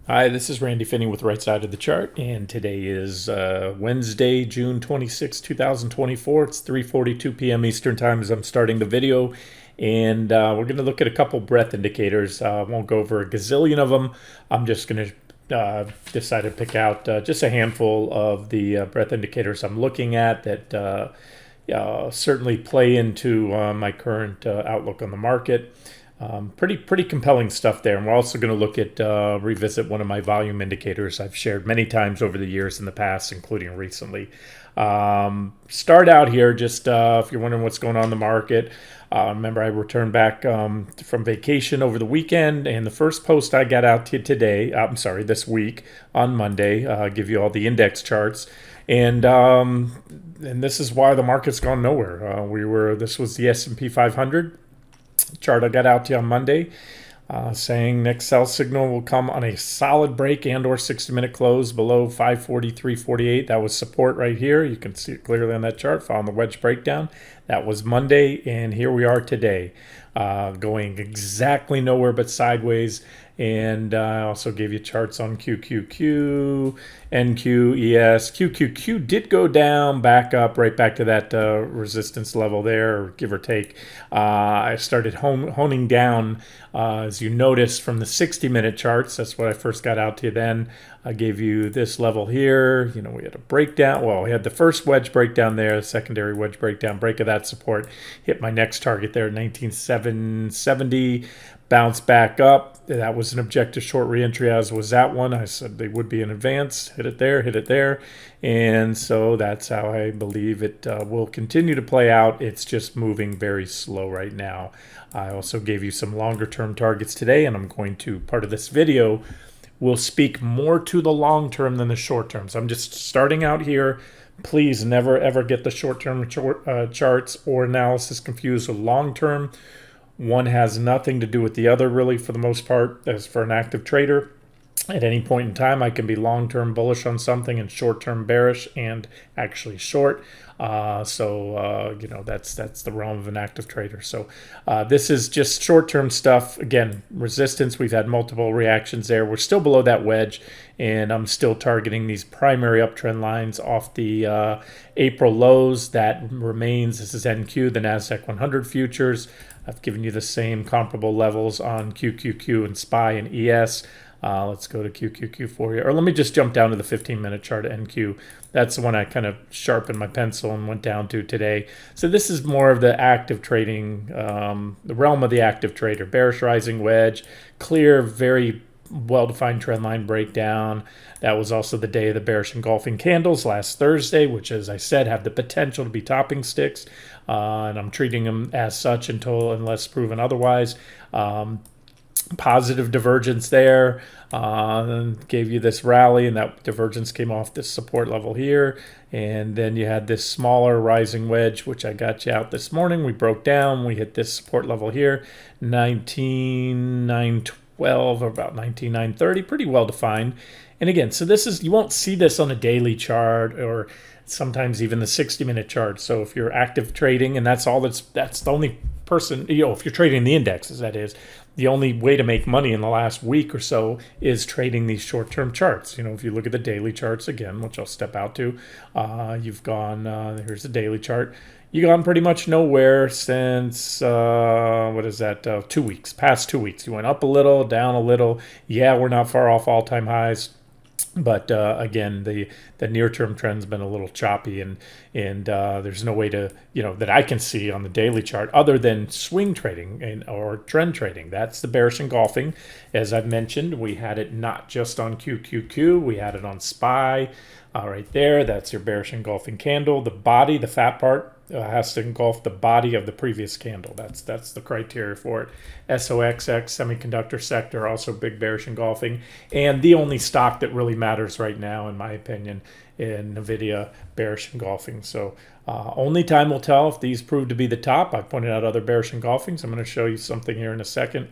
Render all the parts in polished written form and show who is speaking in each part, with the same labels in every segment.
Speaker 1: Hi, this is Randy Finney with Right Side of the Chart, and today is Wednesday, June 26, 2024. It's 3:42 p.m. Eastern Time as I'm starting the video, and we're going to look at a couple breadth indicators. I won't go over a gazillion of them. I'm just going to decide to pick out just a handful of the breadth indicators I'm looking at that certainly play into my current outlook on the market. Pretty compelling stuff there. And we're also going to look at revisit one of my volume indicators I've shared many times over the years in the past, including recently. Start out here just if you're wondering what's going on in the market. Remember, I returned back from vacation over the weekend, and the first post I got out to today, this week on Monday, give you all the index charts. And this is why the market's gone nowhere. This was the S&P 500 chart I got out to you on Monday, saying next sell signal will come on a solid break and or 60-minute close below 543.48. That was support right here. You can see it clearly on that chart following the wedge breakdown. That was Monday, and here we are today, going exactly nowhere but sideways. And I also gave you charts on QQQ, NQ, ES. QQQ did go down, back up, right back to that resistance level there, give or take. I started honing down, as you notice from the 60-minute charts. That's what I first got out to you then. I gave you this level here. We had a breakdown. Well, we had the first wedge breakdown there, the secondary wedge breakdown, break of that support. Hit my next target there, 19,770. Bounce back up. That was an objective short reentry, as was that one. I said they would be in advance. Hit it there. And so that's how I believe it will continue to play out. It's just moving very slow right now. I also gave you some longer term targets today, and I'm going to, part of this video, will speak more to the long term than the short term. So I'm just starting out here. Please never ever get the short-term charts or analysis confused with long-term. One has nothing to do with the other, really, for the most part. As for an active trader, at any point in time, I can be long-term bullish on something and short-term bearish and actually short. That's the realm of an active trader. So this is just short-term stuff. Again, resistance, we've had multiple reactions there. We're still below that wedge, and I'm still targeting these primary uptrend lines off the April lows. That remains, this is NQ, the NASDAQ 100 futures. I've given you the same comparable levels on QQQ and SPY and ES. Let's go to QQQ for you. Or let me just jump down to the 15-minute chart, NQ. That's the one I kind of sharpened my pencil and went down to today. So this is more of the active trading, the realm of the active trader. Bearish rising wedge, clear, very well-defined trend line breakdown. That was also the day of the bearish engulfing candles last Thursday, which, as I said, have the potential to be topping sticks. And I'm treating them as such unless proven otherwise. Positive divergence there, gave you this rally, and that divergence came off this support level here. And then you had this smaller rising wedge, which I got you out this morning. We broke down, we hit this support level here, 19,912 or about 19,930, pretty well defined. And again, so this is, you won't see this on a daily chart or sometimes even the 60-minute chart. So if you're active trading, and that's the only person, if you're trading the indexes, that is, the only way to make money in the last week or so is trading these short-term charts. If you look at the daily charts again, which I'll step out to, you've gone, here's the daily chart. You've gone pretty much nowhere since, 2 weeks, past 2 weeks. You went up a little, down a little. Yeah, we're not far off all-time highs. But again, the near-term trend's been a little choppy, and there's no way to, that I can see on the daily chart other than swing trading or trend trading. That's the bearish engulfing. As I've mentioned, we had it not just on QQQ, we had it on SPY right there. That's your bearish engulfing candle. The body, the fat part, has to engulf the body of the previous candle. That's the criteria for it. SOXX, semiconductor sector, also big bearish engulfing. And the only stock that really matters right now, in my opinion, in NVDA, bearish engulfing. So only time will tell if these prove to be the top. I pointed out other bearish engulfings. I'm going to show you something here in a second.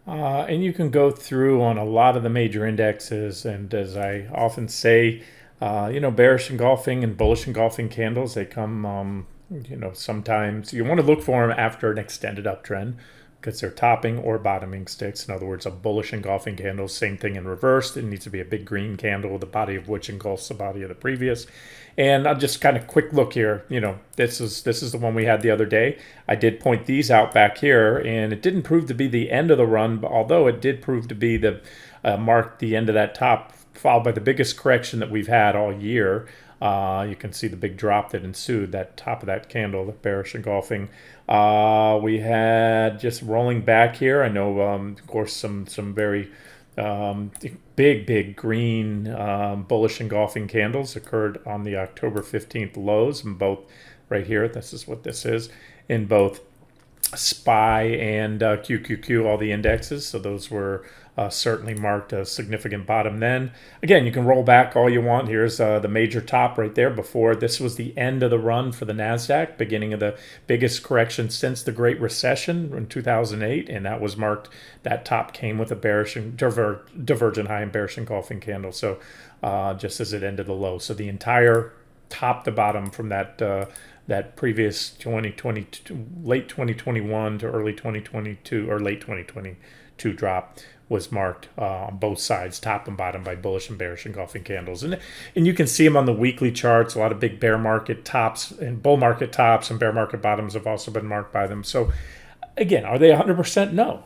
Speaker 1: And you can go through on a lot of the major indexes, and as I often say, bearish engulfing and bullish engulfing candles, they come, sometimes you want to look for them after an extended uptrend, because they're topping or bottoming sticks. In other words, a bullish engulfing candle, same thing in reverse. It needs to be a big green candle, the body of which engulfs the body of the previous. And I'll just kind of quick look here. This is the one we had the other day. I did point these out back here, and it didn't prove to be the end of the run, although it did prove to be the mark the end of that top, followed by the biggest correction that we've had all year. You can see the big drop that ensued, that top of that candle, the bearish engulfing. We had just rolling back here. I know, of course, some very big green bullish engulfing candles occurred on the October 15th lows in both, right here, this is what this is, in both SPY and QQQ, all the indexes. So those were certainly marked a significant bottom then. Again, you can roll back all you want. Here's the major top right there before. This was the end of the run for the NASDAQ, beginning of the biggest correction since the Great Recession in 2008. And that was marked, that top came with a bearish, divergent high and bearish engulfing candle. So just as it ended the low. So the entire top to bottom from that that previous 2022, late 2021 to early 2022 or late 2022 drop was marked on both sides, top and bottom, by bullish and bearish engulfing candles. And you can see them on the weekly charts. A lot of big bear market tops and bull market tops and bear market bottoms have also been marked by them. So again, are they 100%? No.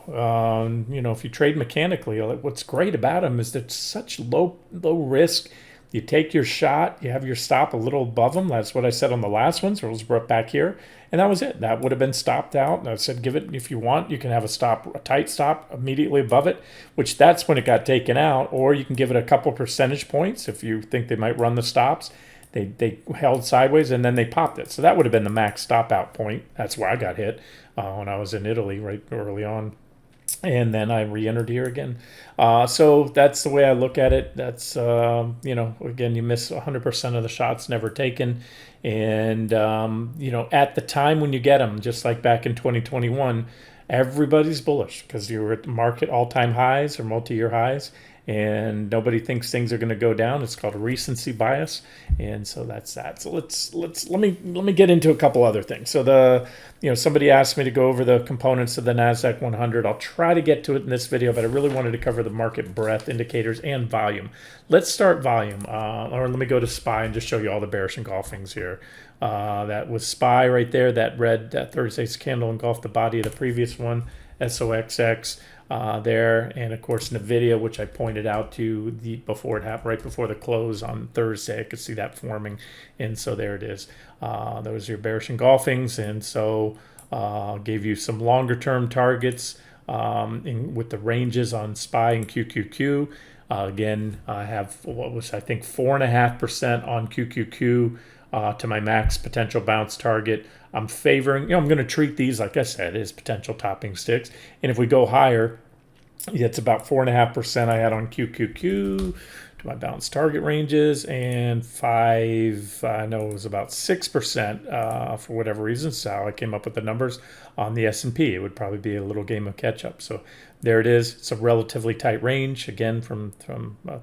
Speaker 1: If you trade mechanically, what's great about them is that such low risk. You take your shot, you have your stop a little above them. That's what I said on the last one, so it was brought back here. And that was it. That would have been stopped out. And I said, give it, if you want, you can have a tight stop immediately above it, which that's when it got taken out. Or you can give it a couple percentage points if you think they might run the stops. They held sideways and then they popped it. So that would have been the max stop out point. That's where I got hit when I was in Italy right early on. And then I re-entered here again. So that's the way I look at it. That's, again, you miss 100% of the shots never taken. And, at the time when you get them, just like back in 2021, everybody's bullish because you're at market all-time highs or multi-year highs. And nobody thinks things are going to go down. It's called a recency bias, and so that's that. So let me get into a couple other things. So somebody asked me to go over the components of the NASDAQ 100. I'll try to get to it in this video, but I really wanted to cover the market breadth indicators and volume. Let's start volume, or let me go to SPY and just show you all the bearish engulfings here. That was SPY right there. That Thursday's candle engulfed the body of the previous one, SOXX. There, and of course NVDA, which I pointed out to before it happened, right before the close on Thursday. I could see that forming, and so there it is. Those are your bearish engulfings, and so gave you some longer term targets with the ranges on SPY and QQQ. Again, I have what was, I think, 4.5% on QQQ to my max potential bounce target. I'm favoring, I'm going to treat these, like I said, as potential topping sticks. And if we go higher, it's about 4.5% I had on QQQ to my bounce target ranges, and 5, I know it was about 6% for whatever reason. So I came up with the numbers on the S&P. It would probably be a little game of catch up. So there it is. It's a relatively tight range, again, from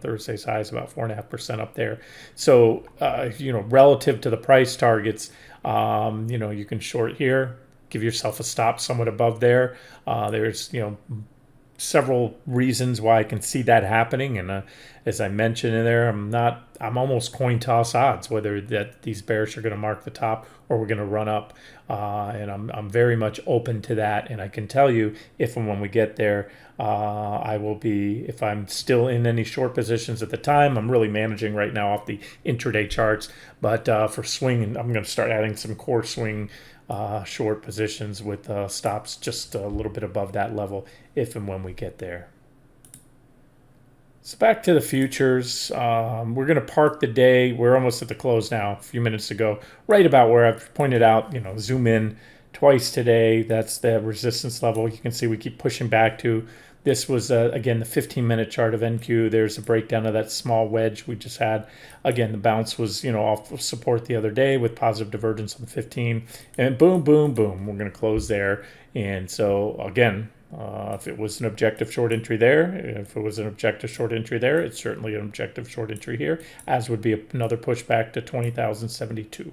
Speaker 1: Thursday's highs, about 4.5% up there. So, relative to the price targets, you can short here, give yourself a stop somewhat above there. There's, several reasons why I can see that happening. And as I mentioned in there, I'm almost coin toss odds whether that these bears are going to mark the top or we're going to run up. And I'm very much open to that. And I can tell you if and when we get there, I will be, if I'm still in any short positions at the time, I'm really managing right now off the intraday charts. But for swing, I'm going to start adding some core swing short positions with stops just a little bit above that level if and when we get there. So back to the futures. We're going to park the day. We're almost at the close now, a few minutes ago, right about where I've pointed out, zoom in twice today. That's the resistance level. You can see we keep pushing back to. This was, again, the 15-minute chart of NQ. There's a breakdown of that small wedge we just had. Again, the bounce was, off support the other day with positive divergence on the 15. And boom, boom, boom. We're going to close there. And so, again, if it was an objective short entry there, it's certainly an objective short entry here, as would be another pushback to 20,072.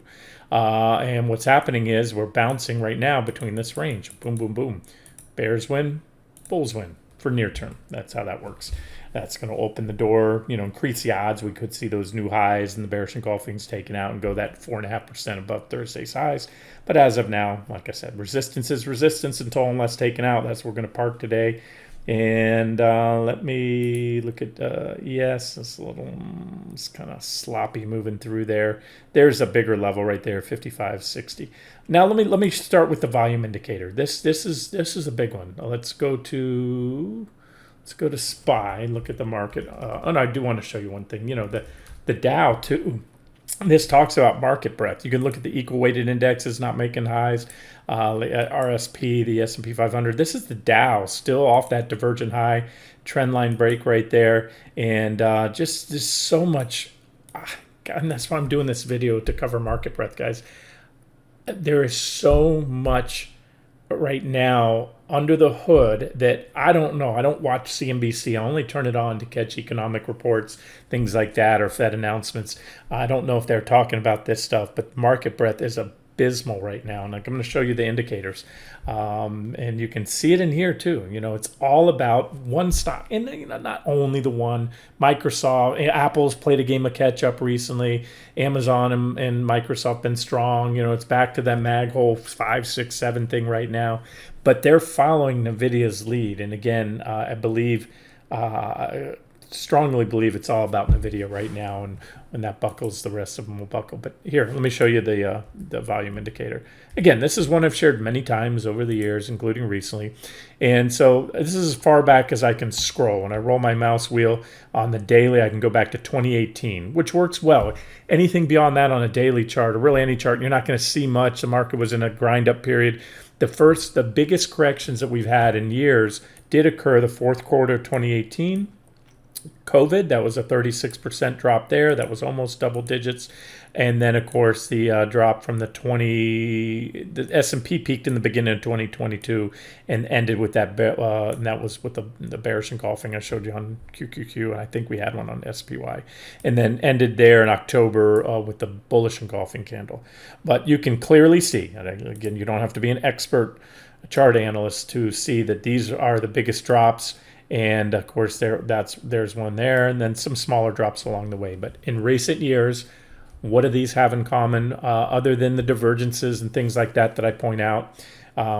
Speaker 1: And what's happening is we're bouncing right now between this range. Boom, boom, boom. Bears win, bulls win for near term. That's how that works. That's going to open the door, increase the odds. We could see those new highs and the bearish engulfings taken out and go that 4.5% above Thursday's highs. But as of now, like I said, resistance is resistance until unless taken out. That's where we're going to park today. And let me look at ES. It's kind of sloppy moving through there. There's a bigger level right there, 55.60. Now let me start with the volume indicator. This is a big one. Let's go to SPY. Look at the market. And I do want to show you one thing. The Dow too. This talks about market breadth. You can look at the equal weighted indexes not making highs, RSP, the S&P 500. This is the Dow still off that divergent high trend line break right there. And just so much. And that's why I'm doing this video, to cover market breadth, guys. There is so much right now under the hood that I don't know. I don't watch CNBC. I only turn it on to catch economic reports, things like that, or Fed announcements. I don't know if they're talking about this stuff, but market breadth is abysmal right now. And I'm going to show you the indicators. And you can see it in here too. It's all about one stock. And not only the one. Microsoft, Apple's played a game of catch up recently. Amazon and Microsoft been strong. It's back to that mag hole 5, 6, 7 thing right now. But they're following NVIDIA's lead. And again, I believe, strongly believe it's all about NVIDIA right now. And when that buckles, the rest of them will buckle. But here, let me show you the volume indicator. Again, this is one I've shared many times over the years, including recently. And so this is as far back as I can scroll. When I roll my mouse wheel on the daily, I can go back to 2018, which works well. Anything beyond that on a daily chart, or really any chart, you're not going to see much. The market was in a grind up period. The biggest corrections that we've had in years did occur the fourth quarter of 2018. COVID, that was a 36% drop there. That was almost double digits. And then, of course, the drop from the S&P peaked in the beginning of 2022 and ended with that. And that was with the bearish engulfing I showed you on QQQ. And I think we had one on SPY. And then ended there in October with the bullish engulfing candle. But you can clearly see, and again, you don't have to be an expert chart analyst to see that these are the biggest drops. And of course, there's one there, and then some smaller drops along the way. But in recent years, what do these have in common, other than the divergences and things like that I point out?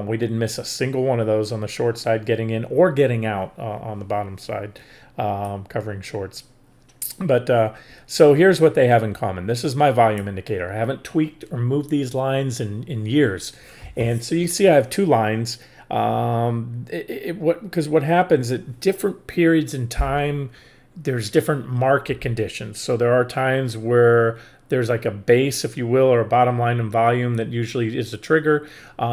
Speaker 1: We didn't miss a single one of those on the short side, getting in or getting out on the bottom side, covering shorts. But so here's what they have in common. This is my volume indicator. I haven't tweaked or moved these lines in years. And so you see I have two lines. Because what happens at different periods in time, there's different market conditions. So there are times where there's like a base, if you will, or a bottom line in volume that usually is a trigger.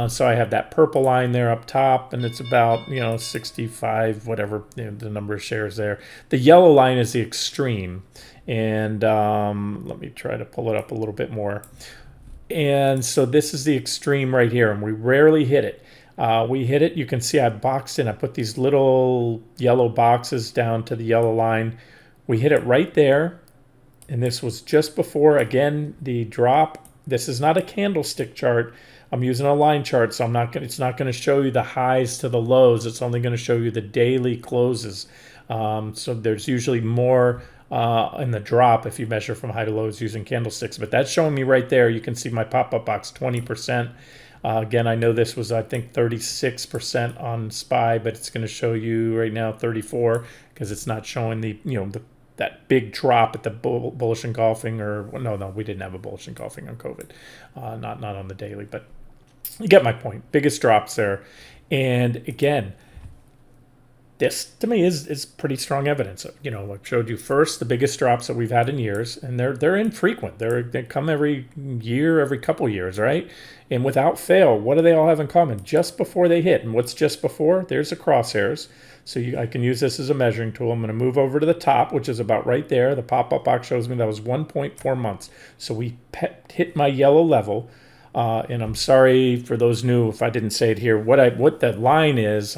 Speaker 1: So I have that purple line there up top, and it's about 65, whatever the number of shares there. The yellow line is the extreme, and let me try to pull it up a little bit more. And so this is the extreme right here, and we rarely hit it. We hit it. You can see I boxed in. I put these little yellow boxes down to the yellow line. We hit it right there. And this was just before, again, the drop. This is not a candlestick chart. I'm using a line chart, so it's not going to show you the highs to the lows. It's only going to show you the daily closes. So there's usually more in the drop if you measure from high to lows using candlesticks. But that's showing me right there. You can see my pop-up box, 20%. Again, I know this was, I think, 36% on SPY, but it's going to show you right now 34 because it's not showing that big drop at the bullish engulfing, or no, we didn't have a bullish engulfing on COVID, not on the daily, but you get my point. Biggest drops there, and again, this to me is pretty strong evidence. I showed you first the biggest drops that we've had in years, and they're infrequent. They come every year, every couple years, right? And without fail, what do they all have in common? Just before they hit, and what's just before? There's the crosshairs. So I can use this as a measuring tool. I'm going to move over to the top, which is about right there. The pop-up box shows me that was 1.4 months. So we hit my yellow level. And I'm sorry for those new if I didn't say it here. What the line is,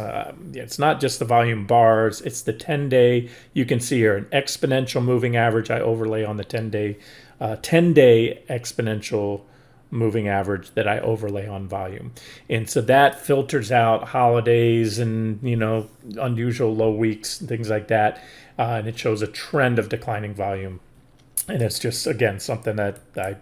Speaker 1: it's not just the volume bars. It's the 10-day. You can see here an exponential moving average. I overlay on the 10-day exponential moving average that I overlay on volume. And so that filters out holidays and, unusual low weeks and things like that. And it shows a trend of declining volume. And it's just, again, something that I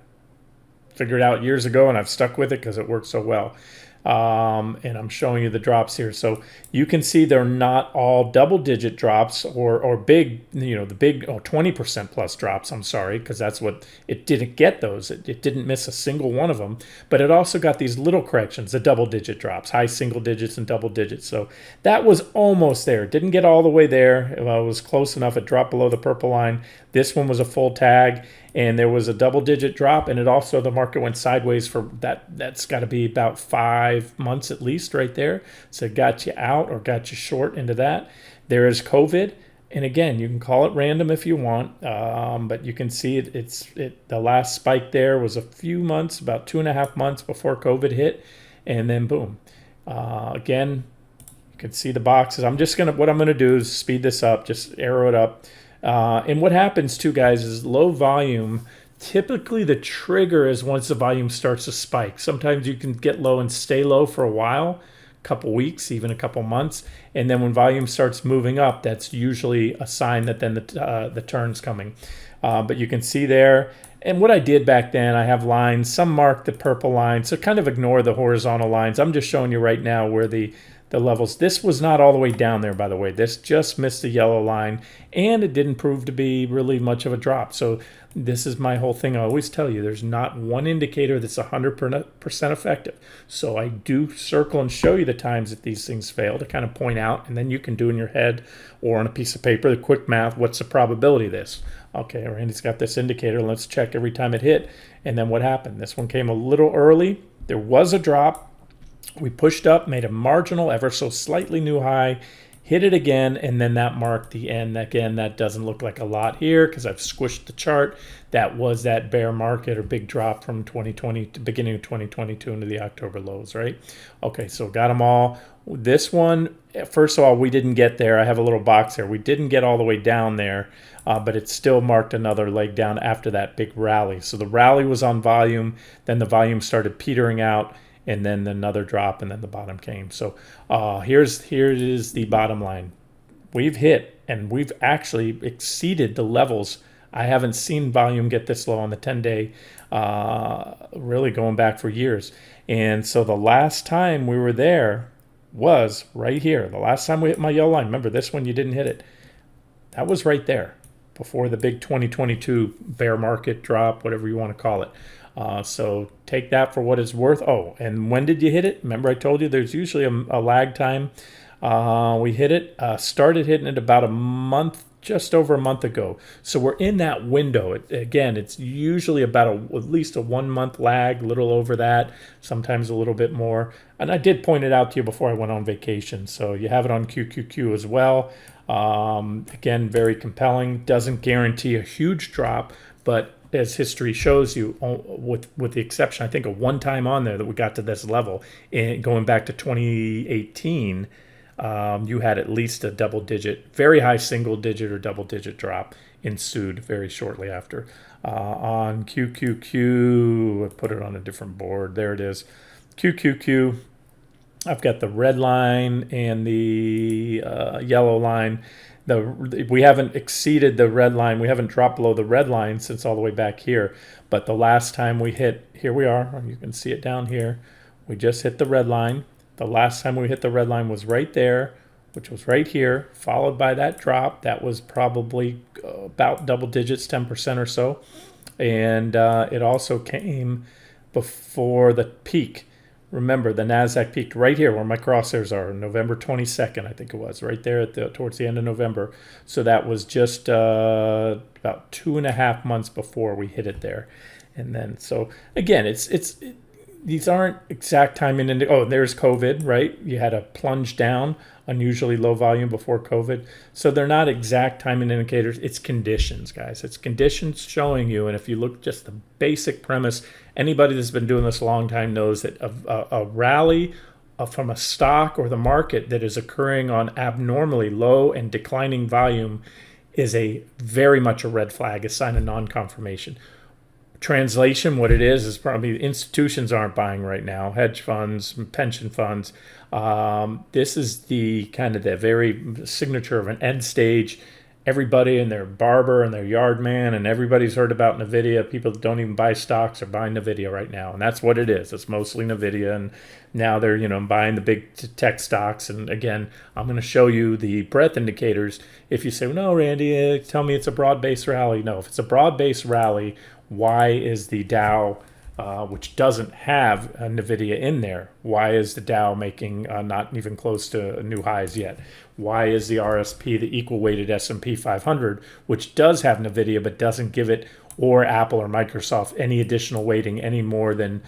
Speaker 1: figured out years ago, and I've stuck with it because it works so well. And I'm showing you the drops here. So you can see they're not all double-digit drops or big, the big 20% plus drops. I'm sorry, because that's what it didn't get those. It didn't miss a single one of them. But it also got these little corrections, the double-digit drops, high single digits and double digits. So that was almost there. It didn't get all the way there. It was close enough. It dropped below the purple line. This one was a full tag, and there was a double-digit drop, and it also, the market went sideways for that. That's got to be about 5 months at least right there. So it got you out or got you short into that. There is COVID, and again, you can call it random if you want, but you can see the last spike there was a few months, about 2.5 months before COVID hit, and then boom. Again, you can see the boxes. What I'm gonna do is speed this up, just arrow it up. And what happens too, guys, is low volume. Typically, the trigger is once the volume starts to spike. Sometimes you can get low and stay low for a while, a couple weeks, even a couple months. And then when volume starts moving up, that's usually a sign that then the turn's coming. But you can see there. And what I did back then, I have lines. Some mark the purple line, so kind of ignore the horizontal lines. I'm just showing you right now where the levels. This was not all the way down there, by the way. This just missed the yellow line, and it didn't prove to be really much of a drop. So this is my whole thing. I always tell you, there's not one indicator that's 100% effective. So I do circle and show you the times that these things fail to kind of point out, and then you can do in your head or on a piece of paper the quick math. What's the probability of this? Okay, Randy's got this indicator. Let's check every time it hit. And then what happened? This one came a little early. There was a drop. We pushed up, made a marginal, ever so slightly new high, hit it again, and then that marked the end. Again, that doesn't look like a lot here because I've squished the chart. That was that bear market or big drop from 2020 to beginning of 2022 into the October lows, right? Okay, so got them all. This one, first of all, we didn't get there. I have a little box there. We didn't get all the way down there, but it still marked another leg down after that big rally. So the rally was on volume, then the volume started petering out, and then another drop, and then the bottom came. So here is the bottom line. We've hit, and we've actually exceeded the levels. I haven't seen volume get this low on the 10-day, really going back for years. And so the last time we were there was right here. The last time we hit my yellow line, remember this one, you didn't hit it. That was right there before the big 2022 bear market drop, whatever you want to call it. So take that for what it's worth. Oh, and when did you hit it? Remember I told you there's usually a lag time. We hit it, started hitting it about a month, just over a month ago. So we're in that window. Again, it's usually about at least a 1 month lag, a little over that, sometimes a little bit more. And I did point it out to you before I went on vacation. So you have it on QQQ as well. Again, very compelling. Doesn't guarantee a huge drop, but as history shows you, with the exception, I think, of one time on there that we got to this level, and going back to 2018, you had at least a double-digit, very high single-digit or double-digit drop ensued very shortly after. On QQQ, I put it on a different board. There it is. QQQ, I've got the red line and the yellow line. We haven't exceeded the red line. We haven't dropped below the red line since all the way back here. But the last time we hit, here we are. You can see it down here. We just hit the red line. The last time we hit the red line was right there, which was right here, followed by that drop. That was probably about double digits, 10% or so. And it also came before the peak. Remember, the NASDAQ peaked right here where my crosshairs are, November 22nd, I think it was, right there towards the end of November. So that was just about 2.5 months before we hit it there. And then, so again, these aren't exact timing. Oh, there's COVID, right? You had a plunge down, unusually low volume before COVID. So they're not exact timing indicators. It's conditions, guys. It's conditions showing you. And if you look just the basic premise, anybody that's been doing this a long time knows that a rally from a stock or the market that is occurring on abnormally low and declining volume is very much a red flag, a sign of non-confirmation. Translation, what it is probably institutions aren't buying right now, hedge funds, pension funds. This is the kind of the very signature of an end stage. Everybody and their barber and their yard man and everybody's heard about NVIDIA. People that don't even buy stocks are buying NVIDIA right now. And that's what it is. It's mostly NVIDIA. And now they're, buying the big tech stocks. And again, I'm going to show you the breadth indicators. If you say, well, no, Randy, tell me it's a broad-based rally. No, if it's a broad-based rally, why is the Dow, which doesn't have NVIDIA in there, why is the Dow making not even close to new highs yet? Why is the RSP, the equal-weighted S&P 500, which does have NVIDIA but doesn't give it, or Apple or Microsoft, any additional weighting any more than,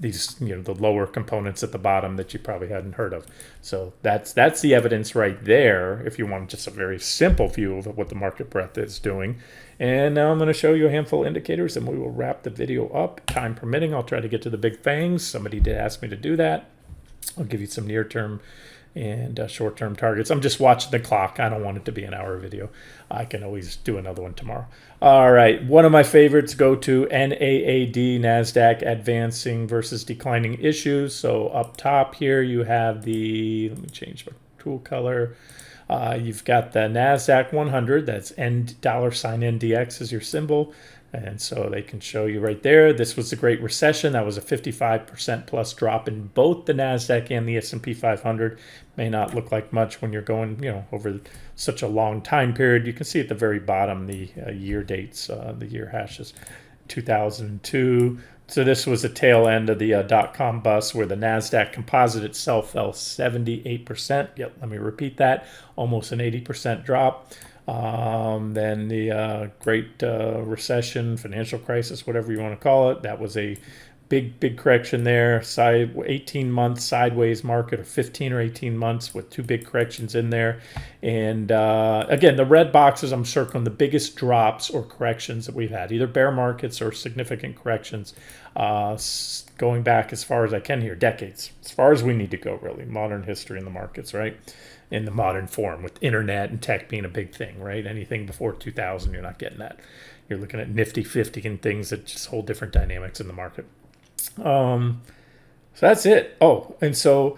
Speaker 1: these, the lower components at the bottom that you probably hadn't heard of. So that's the evidence right there, if you want just a very simple view of what the market breadth is doing. And now I'm going to show you a handful of indicators, and we will wrap the video up. Time permitting, I'll try to get to the big fangs. Somebody did ask me to do that. I'll give you some near-term and short-term targets. I'm just watching the clock. I don't want it to be an hour video. I can always do another one tomorrow. All right, one of my favorites, go to NAAD, NASDAQ advancing versus declining issues. So up top here you have the, let me change my tool color. You've got the NASDAQ 100, that's $NDX is your symbol. And so they can show you right there. This was the Great Recession. That was a 55% plus drop in both the NASDAQ and the S&P 500. May not look like much when you're going, over such a long time period. You can see at the very bottom the year dates, the year hashes, 2002. So this was the tail end of the dot-com bust where the NASDAQ composite itself fell 78%. Yep, let me repeat that. Almost an 80% drop. Then the Great Recession, financial crisis, whatever you want to call it, that was a big correction there. 18-month sideways market, or 15 or 18 months with two big corrections in there. And again, the red boxes, I'm circling the biggest drops or corrections that we've had, either bear markets or significant corrections, going back as far as I can here, decades, as far as we need to go, really, modern history in the markets, right? In the modern form, with internet and tech being a big thing, right? Anything before 2000, you're not getting that. You're looking at Nifty 50 and things that just hold different dynamics in the market. So that's it. Oh, and so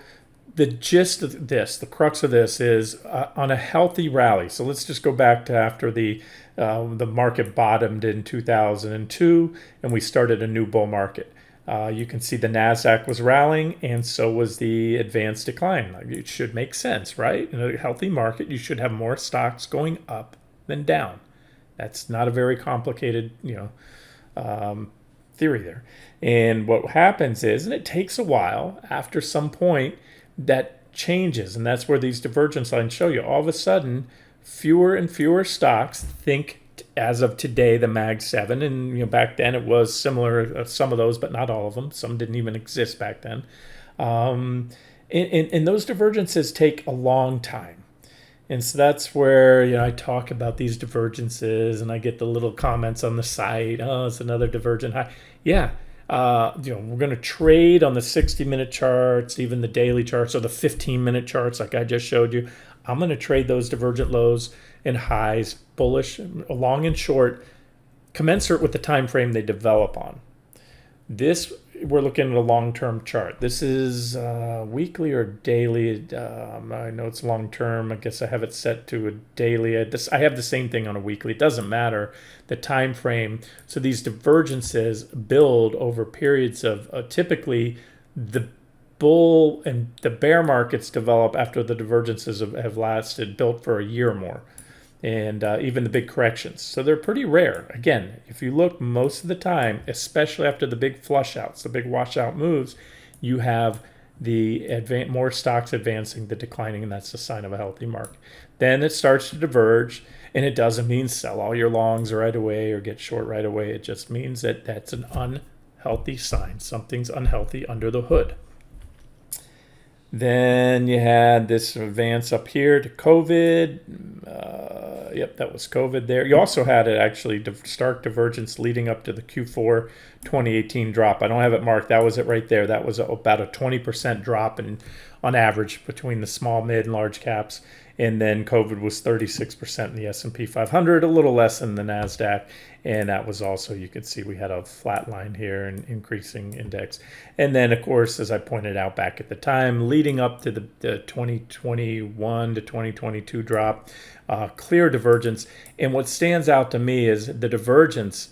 Speaker 1: the gist of this, the crux of this is on a healthy rally. So let's just go back to after the market bottomed in 2002 and we started a new bull market. You can see the NASDAQ was rallying, and so was the advanced decline. It should make sense, right? In a healthy market, you should have more stocks going up than down. That's not a very complicated, theory there. And what happens is, and it takes a while, after some point, that changes, and that's where these divergence lines show you. All of a sudden, fewer and fewer stocks think. As of today, the Mag 7, and back then it was similar, some of those, but not all of them. Some didn't even exist back then. And those divergences take a long time. And so that's where I talk about these divergences, and I get the little comments on the site. Oh, it's another divergent high. Yeah, we're going to trade on the 60-minute charts, even the daily charts, or the 15-minute charts, like I just showed you. I'm going to trade those divergent lows and highs, bullish, long and short, commensurate with the time frame they develop on. This, we're looking at a long-term chart. This is weekly or daily. I know it's long-term. I guess I have it set to a daily. I have the same thing on a weekly. It doesn't matter the time frame. So these divergences build over periods of typically the bull and the bear markets develop after the divergences have lasted, built for a year or more. And even the big corrections. So they're pretty rare. Again, if you look most of the time, especially after the big flush outs, the big washout moves, you have the more stocks advancing, the declining, and that's a sign of a healthy market. Then it starts to diverge, and it doesn't mean sell all your longs right away or get short right away. It just means that that's an unhealthy sign. Something's unhealthy under the hood. Then you had this advance up here to COVID. Yep, that was COVID there. You also had it actually stark divergence leading up to the Q4 2018 drop. I don't have it marked. That was it right there. That was about a 20% drop in on average between the small, mid, and large caps. And then COVID was 36% in the S&P 500, a little less than the NASDAQ. And that was also, you could see we had a flat line here, an increasing index. And then, of course, as I pointed out back at the time, leading up to the 2021 to 2022 drop, clear divergence. And what stands out to me is the divergence,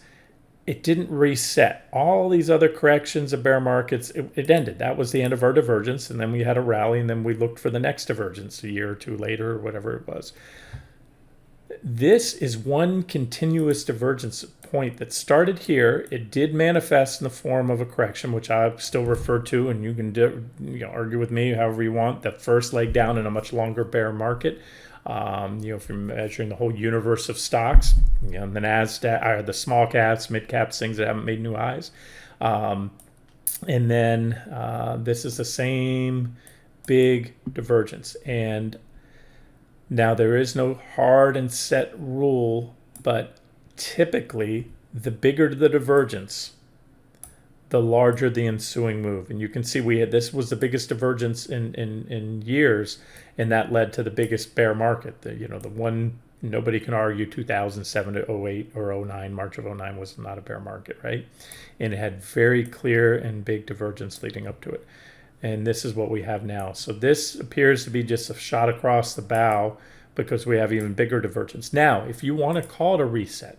Speaker 1: it didn't reset. All these other corrections of bear markets, it ended. That was the end of our divergence. And then we had a rally, and then we looked for the next divergence a year or two later, or whatever it was. This is one continuous divergence point that started here. It did manifest in the form of a correction, which I still refer to, and you can argue with me however you want, the first leg down in a much longer bear market. If you're measuring the whole universe of stocks, the NASDAQ, or the small caps, mid caps, things that haven't made new highs. And then this is the same big divergence. And now there is no hard and set rule, but typically the bigger the divergence, the larger the ensuing move. And you can see this was the biggest divergence in years, and that led to the biggest bear market. The one nobody can argue 2007 to 08 or 09, March of 09 was not a bear market, right? And it had very clear and big divergence leading up to it. And this is what we have now. So this appears to be just a shot across the bow because we have even bigger divergence. Now, if you want to call it a reset,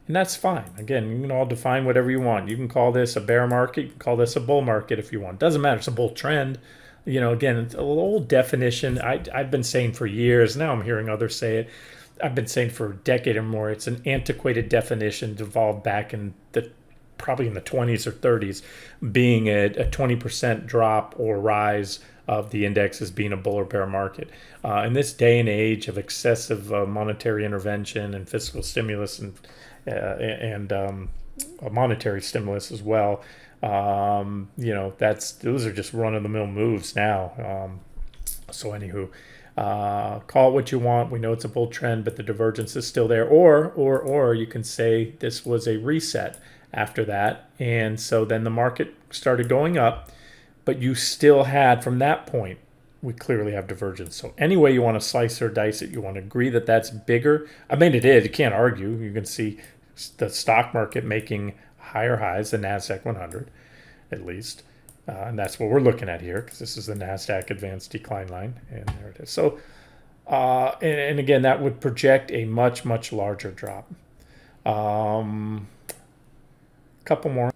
Speaker 1: and that's fine. Again, you can all define whatever you want. You can call this a bear market. You can call this a bull market if you want. Doesn't matter. It's a bull trend. Again, it's an old definition. I've been saying for years. Now I'm hearing others say it. I've been saying for a decade or more. It's an antiquated definition devolved back in probably in the 20s or 30s, being a 20% drop or rise of the index as being a bull or bear market. In this day and age of excessive monetary intervention and fiscal stimulus and monetary stimulus as well, those are just run-of-the-mill moves now. So anywho, call it what you want. We know it's a bull trend, but the divergence is still there. Or you can say this was a reset after that, and so then the market started going up, but you still had, from that point, we clearly have divergence. So any way you want to slice or dice it, you want to agree that that's bigger. I mean, it is. You can't argue. You can see the stock market making higher highs, the NASDAQ 100, at least. And that's what we're looking at here, because this is the NASDAQ advanced decline line. And there it is. So, and again, that would project a much, much larger drop. Couple more.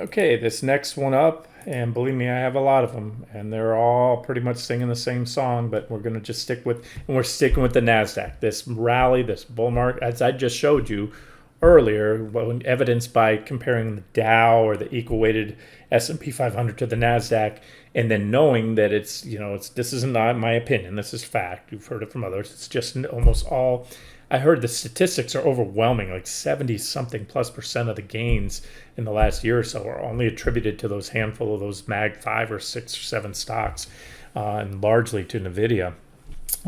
Speaker 1: Okay, this next one up, and believe me, I have a lot of them, and they're all pretty much singing the same song, but we're going to just stick with, and we're sticking with the NASDAQ. This rally, this bull market, as I just showed you earlier, evidenced by comparing the Dow or the equal-weighted S&P 500 to the NASDAQ, and then knowing that this isn't my opinion, this is fact. You've heard it from others. It's just almost all. I heard the statistics are overwhelming, like 70-something +% of the gains in the last year or so are only attributed to those handful of those Mag 5 or 6 or 7 stocks, and largely to NVDA.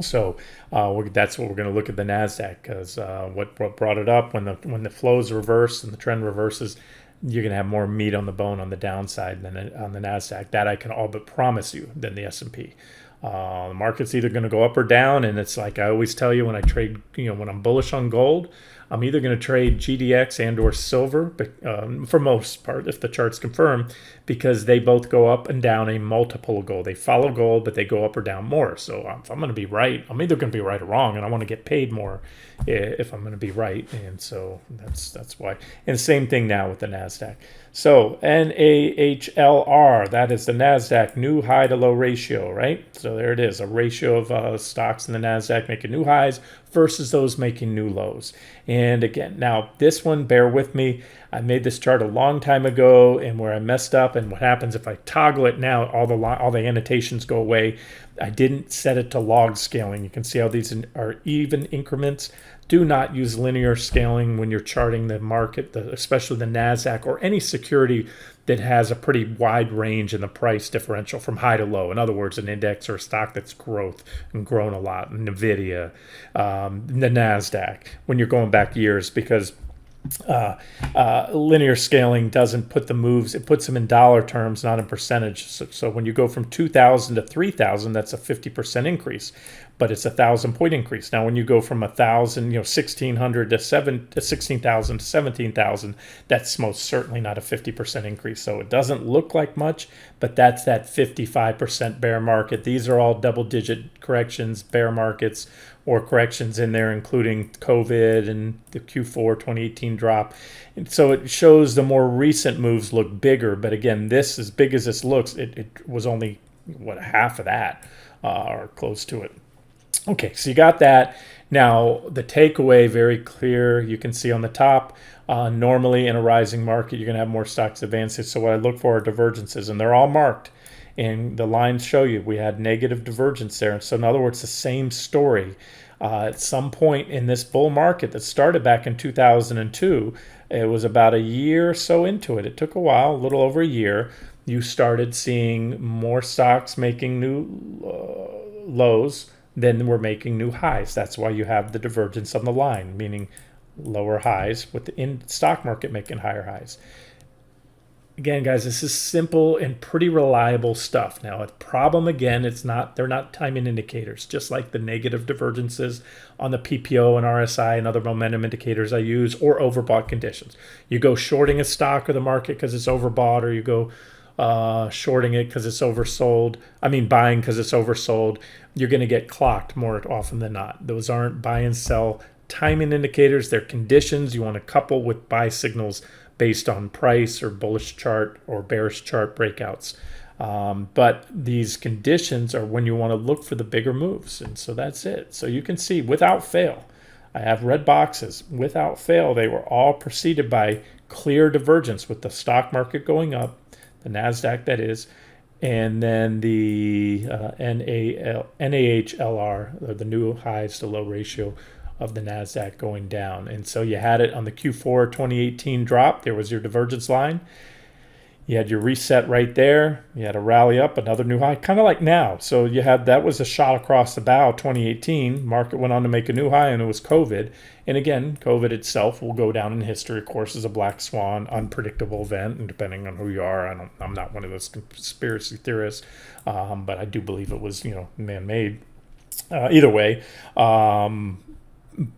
Speaker 1: So that's what we're going to look at the NASDAQ, because what brought it up, when the flows reverse and the trend reverses, you're going to have more meat on the bone on the downside than on the NASDAQ. That I can all but promise you than the S&P. The market's either going to go up or down, and it's like I always tell you when I trade, when I'm bullish on gold, I'm either going to trade GDX and or silver, but for most part, if the charts confirm, because they both go up and down a multiple of gold. They follow gold, but they go up or down more. So if I'm going to be right, I'm either going to be right or wrong, and I want to get paid more if I'm going to be right. And so that's why. And the same thing now with the NASDAQ. So NAHLR, that is the NASDAQ new high to low ratio, right? So there it is, a ratio of stocks in the NASDAQ making new highs versus those making new lows. And again, now this one, bear with me. I made this chart a long time ago, and where I messed up, and what happens if I toggle it now, all the annotations go away. I didn't set it to log scaling. You can see how these are even increments. Do not use linear scaling when you're charting the market, especially the NASDAQ or any security that has a pretty wide range in the price differential from high to low. In other words, an index or a stock that's grown a lot, NVDA, the NASDAQ, when you're going back years, because Linear scaling doesn't put the moves, it puts them in dollar terms, not in percentage. So when you go from 2,000 to 3,000, that's a 50% increase, but it's 1,000 point increase. Now, when you go from 1,000, 1,600 to 16,000 to 17,000, that's most certainly not a 50% increase. So it doesn't look like much, but that's that 55% bear market. These are all double-digit corrections, bear markets, or corrections in there, including COVID and the Q4 2018 drop. And so it shows the more recent moves look bigger. But again, this, as big as this looks, it was only, half of that, or close to it. Okay, so you got that. Now, the takeaway, very clear. You can see on the top, normally in a rising market, you're going to have more stocks advances. So what I look for are divergences, and they're all marked. And the lines show you we had negative divergence there. So in other words, the same story. At some point in this bull market that started back in 2002, it was about a year or so into it. It took a while, a little over a year. You started seeing more stocks making new lows than we're making new highs. That's why you have the divergence on the line, meaning lower highs with the stock market making higher highs. Again, guys, this is simple and pretty reliable stuff. Now, the problem again, they're not timing indicators, just like the negative divergences on the PPO and RSI and other momentum indicators I use, or overbought conditions. You go shorting a stock or the market because it's overbought, or you go shorting it because it's oversold. Buying because it's oversold. You're going to get clocked more often than not. Those aren't buy and sell timing indicators. They're conditions you want to couple with buy signals based on price or bullish chart or bearish chart breakouts. But these conditions are when you want to look for the bigger moves. And so that's it. So you can see without fail, I have red boxes. Without fail, they were all preceded by clear divergence with the stock market going up, the NASDAQ that is, and then the NAHLR, or the new highs to low ratio of the NASDAQ going down. And so you had it on the Q4 2018 drop. There was your divergence line. You had your reset right there. You had a rally up, another new high, kind of like now. So you had, that was a shot across the bow, 2018. Market went on to make a new high, and it was COVID. And again, COVID itself will go down in history, of course, as a black swan, unpredictable event. And depending on who you are, I'm not one of those conspiracy theorists, but I do believe it was, man-made. Either way,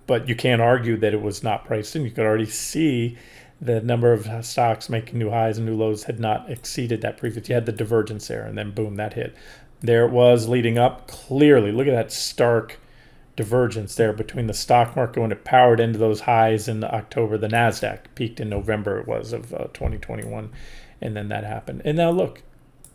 Speaker 1: but you can't argue that it was not priced in. You could already see the number of stocks making new highs and new lows had not exceeded that previous. You had the divergence there, and then boom, that hit. There it was leading up clearly. Look at that stark divergence there between the stock market when it powered into those highs in October. The NASDAQ peaked in November, it was, of 2021, and then that happened. And now look,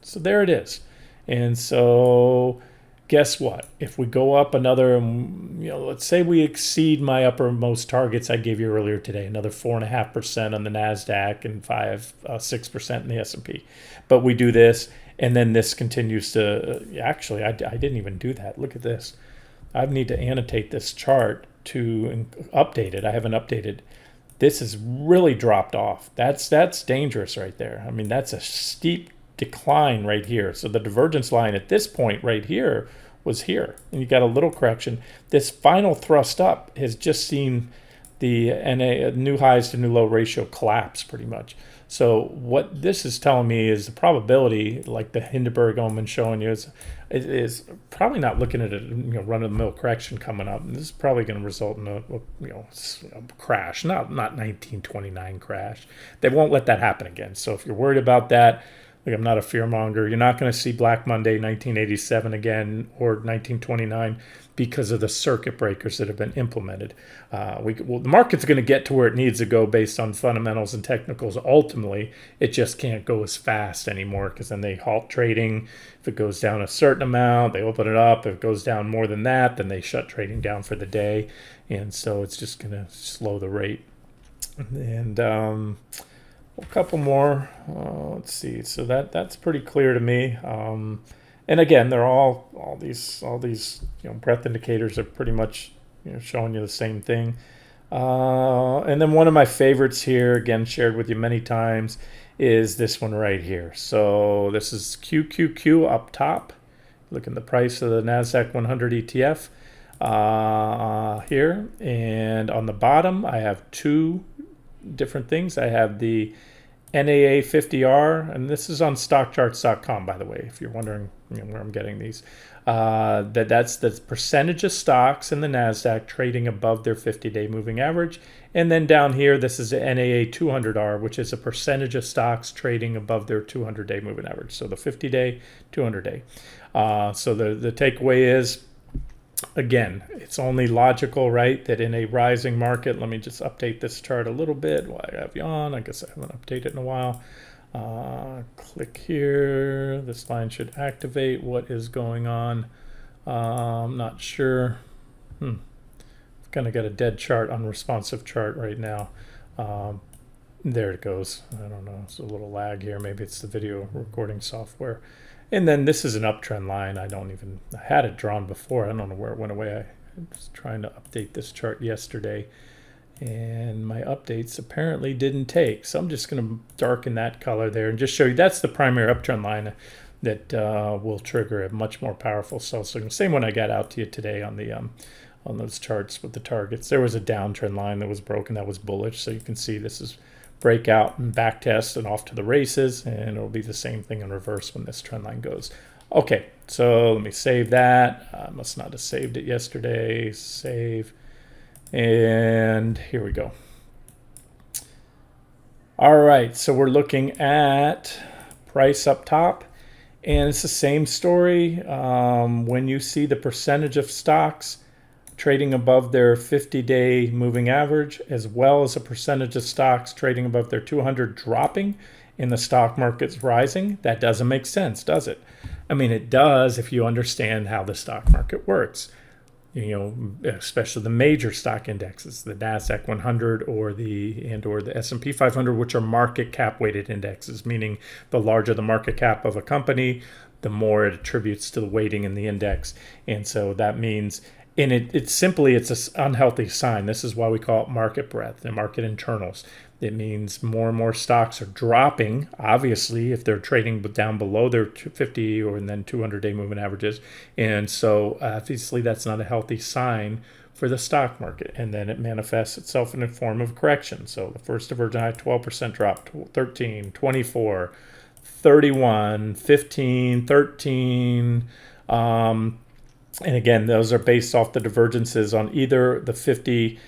Speaker 1: so there it is. And so guess what? If we go up another, let's say we exceed my uppermost targets I gave you earlier today, another 4.5% on the NASDAQ and 6% in the S&P. But we do this, and then this continues to, actually, I didn't even do that. Look at this. I need to annotate this chart to update it. I haven't updated. This has really dropped off. That's dangerous right there. That's a steep decline right here. So the divergence line at this point right here was here, and you got a little correction. This final thrust up has just seen the new highs to new low ratio collapse pretty much. So what this is telling me is the probability, like the Hindenburg omen showing you, is probably not looking at a run-of-the-mill correction coming up. And this is probably going to result in a crash, not 1929 crash. They won't let that happen again. So if you're worried about that, like, I'm not a fearmonger. You're not going to see Black Monday 1987 again or 1929 because of the circuit breakers that have been implemented. The market's going to get to where it needs to go based on fundamentals and technicals. Ultimately, it just can't go as fast anymore because then they halt trading. If it goes down a certain amount, they open it up. If it goes down more than that, then they shut trading down for the day. And so it's just going to slow the rate. And a couple more. Let's see. So that's pretty clear to me. And again, they're all these breadth indicators are pretty much showing you the same thing. And then one of my favorites here, again shared with you many times, is this one right here. So this is QQQ up top. Look at the price of the NASDAQ 100 ETF here, and on the bottom I have two different things. I have the NAA 50R, and this is on stockcharts.com, by the way, if you're wondering where I'm getting these. That's the percentage of stocks in the NASDAQ trading above their 50-day moving average. And then down here, this is the NAA 200R, which is a percentage of stocks trading above their 200-day moving average. So the 50-day, 200-day. So the takeaway is, again, it's only logical, right, that in a rising market, let me just update this chart a little bit while I have you on. I guess I haven't updated in a while. Click here. This line should activate. What is going on? I'm not sure. I've kind of got a dead chart, unresponsive chart right now. There it goes. I don't know. It's a little lag here. Maybe it's the video recording software. And then this is an uptrend line. I had it drawn before. I don't know where it went away. I was trying to update this chart yesterday, and my updates apparently didn't take. So I'm just going to darken that color there and just show you that's the primary uptrend line that will trigger a much more powerful sell signal. Same one I got out to you today on the on those charts with the targets. There was a downtrend line that was broken that was bullish. So you can see this is breakout and back test and off to the races, and it'll be the same thing in reverse when this trend line goes. Okay, so let me save that. I must not have saved it yesterday. Save, and here we go. All right, so we're looking at price up top, and it's the same story. When you see the percentage of stocks trading above their 50-day moving average, as well as a percentage of stocks trading above their 200 dropping and the stock market's rising, that doesn't make sense, does it? I mean, it does if you understand how the stock market works. Especially the major stock indexes, the NASDAQ 100 or the S&P 500, which are market cap weighted indexes, meaning the larger the market cap of a company, the more it attributes to the weighting in the index. And so that means, and it's an unhealthy sign. This is why we call it market breadth and market internals. It means more and more stocks are dropping, obviously, if they're trading down below their 50 or and then 200-day moving averages. And so obviously that's not a healthy sign for the stock market. And then it manifests itself in a form of correction. So the first divergent high, 12% drop, 13, 24, 31, 15, 13. And again, those are based off the divergences on either the 50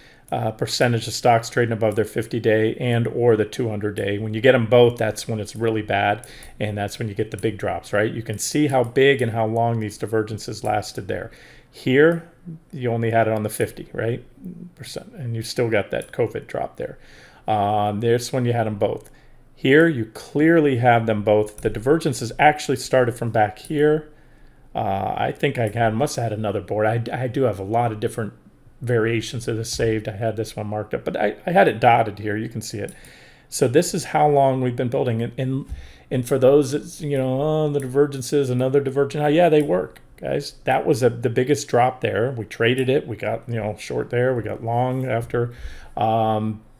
Speaker 1: percentage of stocks trading above their 50-day and or the 200-day. When you get them both, that's when it's really bad, and that's when you get the big drops, right? You can see how big and how long these divergences lasted there. Here, you only had it on the 50, right? Percent, and you still got that COVID drop there. There's when you had them both. Here, you clearly have them both. The divergences actually started from back here. I think must have had another board. I do have a lot of different variations of this saved. I had this one marked up, but I had it dotted here. You can see it. So this is how long we've been building it. And for those that, the divergences, another divergent, yeah, they work, guys. That was the biggest drop there. We traded it. We got, short there. We got long after.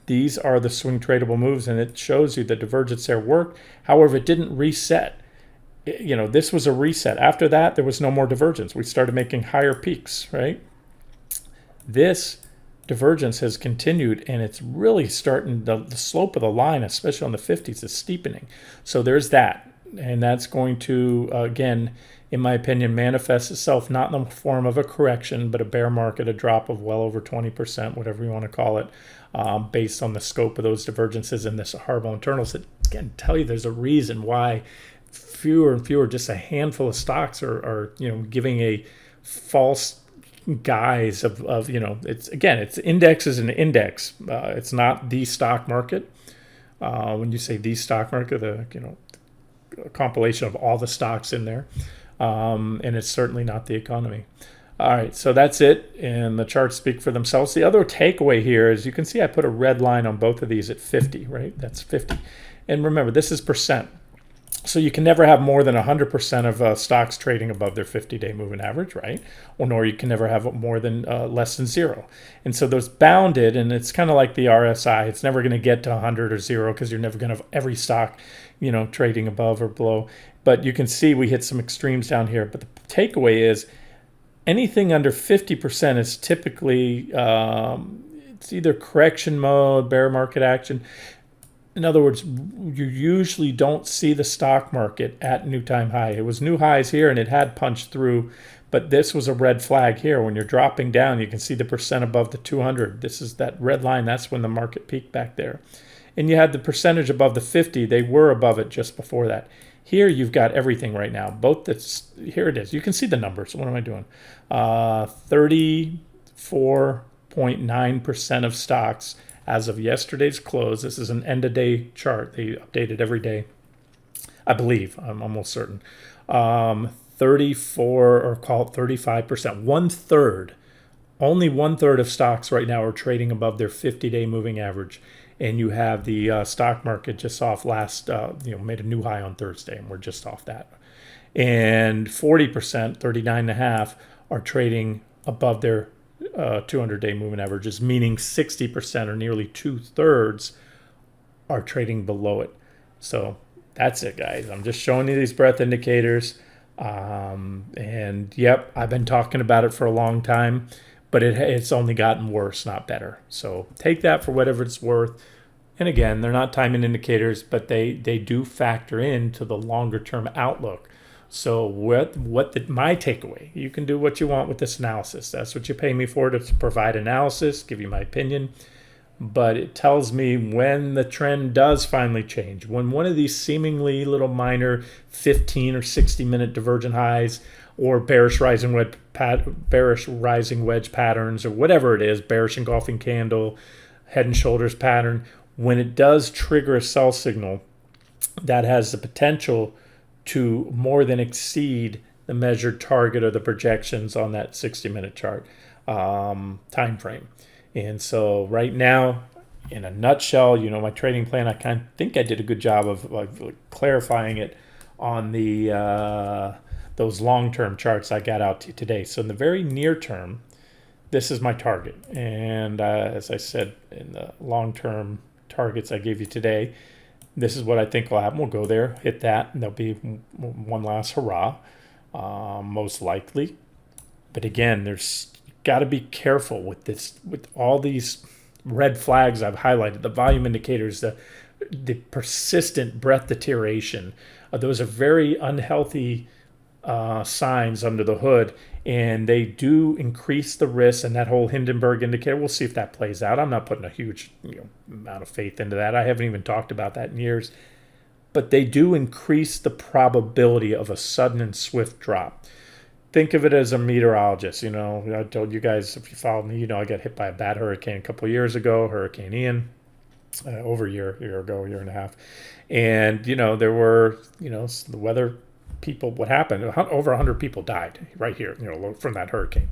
Speaker 1: These are the swing tradable moves, and it shows you the divergence there worked. However, it didn't reset. This was a reset. After that, there was no more divergence. We started making higher peaks, right? This divergence has continued, and it's really starting, the slope of the line, especially on the 50s, is steepening. So there's that. And that's going to, again, in my opinion, manifest itself not in the form of a correction, but a bear market, a drop of well over 20%, whatever you want to call it, based on the scope of those divergences and this horrible internals. That, again, tell you there's a reason why fewer and fewer, just a handful of stocks are giving a false guise of it's index is an index. It's not the stock market. When you say the stock market, a compilation of all the stocks in there, and it's certainly not the economy. All right, so that's it, and the charts speak for themselves. The other takeaway here is you can see I put a red line on both of these at 50, right? That's 50. And remember, this is percent. So you can never have more than 100% of stocks trading above their 50-day moving average, right? Or nor you can never have more than less than 0. And so those bounded, and it's kind of like the RSI. It's never going to get to 100 or 0 because you're never going to have every stock, trading above or below. But you can see we hit some extremes down here. But the takeaway is anything under 50% is typically it's either correction mode, bear market action. In other words, you usually don't see the stock market at new time high. It was new highs here and it had punched through, but this was a red flag here. When you're dropping down, you can see the percent above the 200. This is that red line. That's when the market peaked back there. And you had the percentage above the 50. They were above it just before that. Here you've got everything right now. Both that's here it is. You can see the numbers. What am I doing? 34.9% of stocks as of yesterday's close. This is an end of day chart. They update it every day, I believe. I'm almost certain. 34 or call it 35%. One third. Only one third of stocks right now are trading above their 50-day moving average. And you have the stock market just off last, made a new high on Thursday, and we're just off that. And 40%, 39.5, are trading above their 200-day moving averages, meaning 60% or nearly 2/3 are trading below it. So that's it, guys. I'm just showing you these breadth indicators. And yep, I've been talking about it for a long time, but it's only gotten worse, not better. So take that for whatever it's worth. And again, they're not timing indicators, but they do factor into the longer term outlook. So my takeaway, you can do what you want with this analysis. That's what you pay me for, to provide analysis, give you my opinion. But it tells me when the trend does finally change, when one of these seemingly little minor 15 or 60 minute divergent highs or bearish rising wedge patterns or whatever it is, bearish engulfing candle, head and shoulders pattern, when it does trigger a sell signal that has the potential to more than exceed the measured target or the projections on that 60-minute chart time frame. And so right now, in a nutshell, my trading plan, I kind of think I did a good job of clarifying it on the those long-term charts I got out to you today. So in the very near term, this is my target. And as I said, in the long-term targets I gave you today, this is what I think will happen. We'll go there, hit that, and there'll be one last hurrah, most likely. But again, there's got to be careful with this, with all these red flags I've highlighted, the volume indicators, the persistent breadth deterioration. Those are very unhealthy signs under the hood, and they do increase the risk. And that whole Hindenburg indicator, we'll see if that plays out. I'm not putting a huge amount of faith into that. I haven't even talked about that in years, but they do increase the probability of a sudden and swift drop. Think of it as a meteorologist. I told you guys, if you follow me, I got hit by a bad hurricane a couple of years ago, Hurricane Ian, over a year ago, year and a half. And, there were, the weather people, what happened, over 100 people died right here, from that hurricane.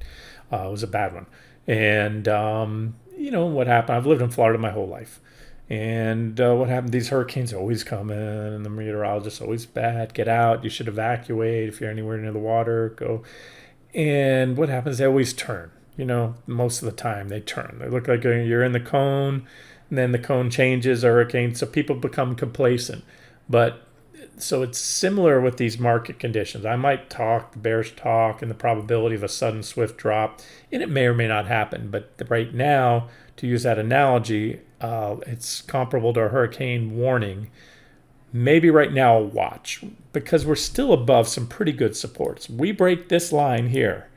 Speaker 1: It was a bad one. And, what happened, I've lived in Florida my whole life. And what happened, these hurricanes always come in, and the meteorologist's always bad. Get out, you should evacuate. If you're anywhere near the water, go. And what happens, they always turn. Most of the time they turn. They look like you're in the cone, and then the cone changes, a hurricane, so people become complacent. But so it's similar with these market conditions. I might talk, the bearish talk, and the probability of a sudden swift drop, and it may or may not happen. But right now, to use that analogy, it's comparable to a hurricane warning. Maybe right now, watch, because we're still above some pretty good supports. We break this line here.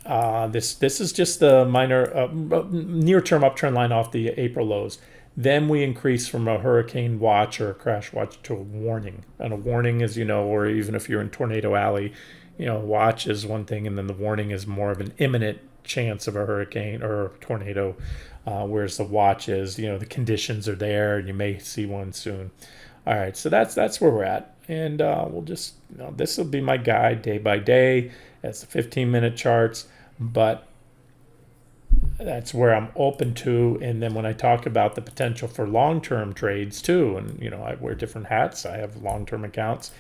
Speaker 1: This is just the minor near-term uptrend line off the April lows. Then we increase from a hurricane watch or a crash watch to a warning. And a warning is, or even if you're in Tornado Alley, watch is one thing, and then the warning is more of an imminent chance of a hurricane or a tornado, whereas the watch is, the conditions are there and you may see one soon. All right, so that's where we're at. And we'll just, this will be my guide day by day. That's the 15-minute charts, but that's where I'm open to. And then when I talk about the potential for long-term trades too, and I wear different hats. I have long-term accounts.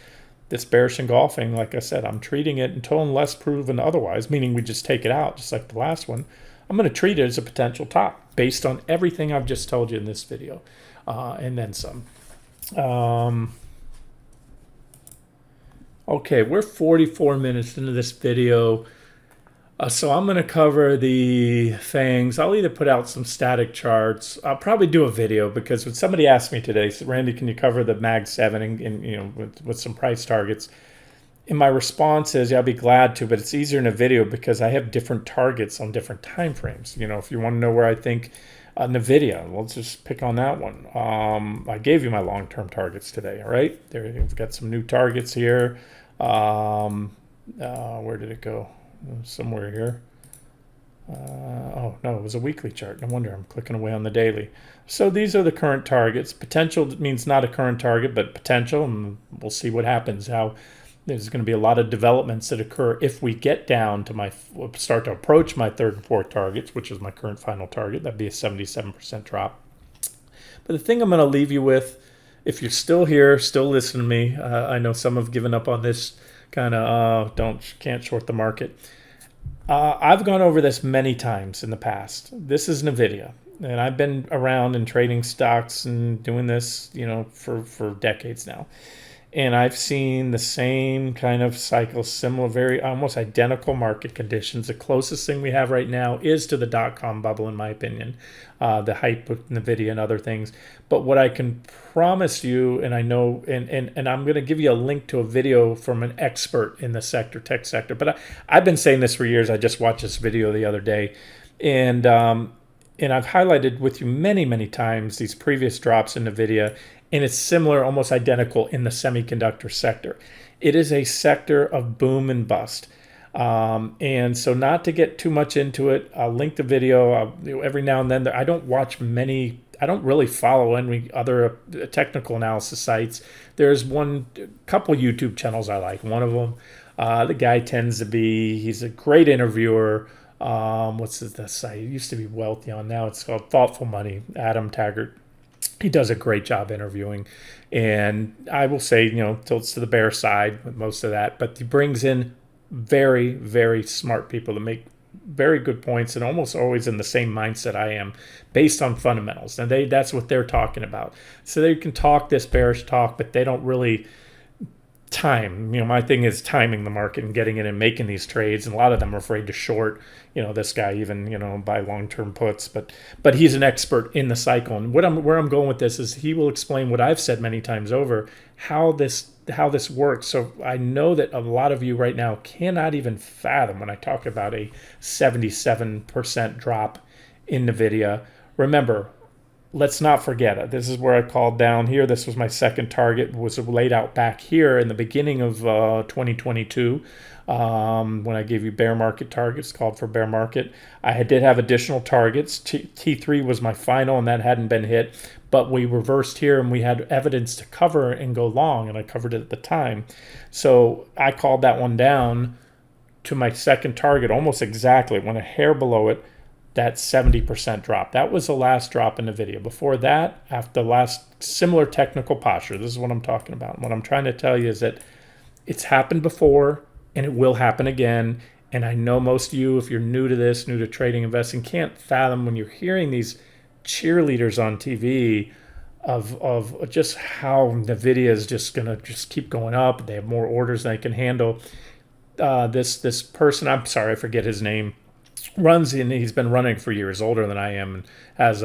Speaker 1: This bearish engulfing, like I said, I'm treating it until unless proven otherwise, meaning we just take it out, just like the last one. I'm going to treat it as a potential top based on everything I've just told you in this video, and then some. Okay, we're 44 minutes into this video. So I'm going to cover the things. I'll either put out some static charts. I'll probably do a video because when somebody asked me today, said, Randy, can you cover the Mag 7 and with some price targets? And my response is, yeah, I'll be glad to, but it's easier in a video because I have different targets on different time frames. If you want to know where I think NVIDIA, let's just pick on that one. I gave you my long-term targets today, all right? There, we've got some new targets here. Where did it go? Somewhere here. Oh, no, it was a weekly chart. No wonder I'm clicking away on the daily. So these are the current targets. Potential means not a current target, but potential, and we'll see what happens. How there's going to be a lot of developments that occur if we get down to start to approach my third and fourth targets, which is my current final target. That'd be a 77% drop. But the thing I'm going to leave you with, if you're still here, still listening to me, I know some have given up on this kind of can't short the market. I've gone over this many times in the past. This is NVIDIA, and I've been around and trading stocks and doing this, for decades now. And I've seen the same kind of cycle, similar, very almost identical market conditions. The closest thing we have right now is to the dot-com bubble, in my opinion, the hype with NVIDIA and other things. But what I can promise you, and I know, and I'm going to give you a link to a video from an expert in the sector, tech sector. But I've been saying this for years. I just watched this video the other day, and I've highlighted with you many, many times these previous drops in NVIDIA. And it's similar, almost identical in the semiconductor sector. It is a sector of boom and bust. And so not to get too much into it, I'll link the video. Every now and then, I don't really follow any other technical analysis sites. There's couple YouTube channels I like. One of them, the guy he's a great interviewer. What's the site? It used to be Wealthy On. Now it's called Thoughtful Money, Adam Taggart. He does a great job interviewing, and I will say, tilts to the bear side with most of that, but he brings in very, very smart people to make very good points and almost always in the same mindset I am based on fundamentals. And that's what they're talking about. So they can talk this bearish talk, but they don't really time. My thing is timing the market and getting in and making these trades, and a lot of them are afraid to short. This guy even buy long-term puts, but he's an expert in the cycle. And where I'm going with this is he will explain what I've said many times over, how this works. So I know that a lot of you right now cannot even fathom when I talk about a 77% drop in NVIDIA. Remember, let's not forget it. This is where I called down here. This was my second target, was laid out back here in the beginning of 2022 when I gave you bear market targets, called for bear market. I did have additional targets. T3 was my final, and that hadn't been hit. But we reversed here, and we had evidence to cover and go long, and I covered it at the time. So I called that one down to my second target, almost exactly, went a hair below it. That 70% drop. That was the last drop in the video. Before that, after the last similar technical posture, this is what I'm talking about. What I'm trying to tell you is that it's happened before and it will happen again. And I know most of you, if you're new to this, new to trading, investing, can't fathom when you're hearing these cheerleaders on TV of just how NVIDIA is just going to just keep going up. They have more orders than they can handle. This person, I'm sorry, I forget his name, runs in. He's been running for years, older than I am, and has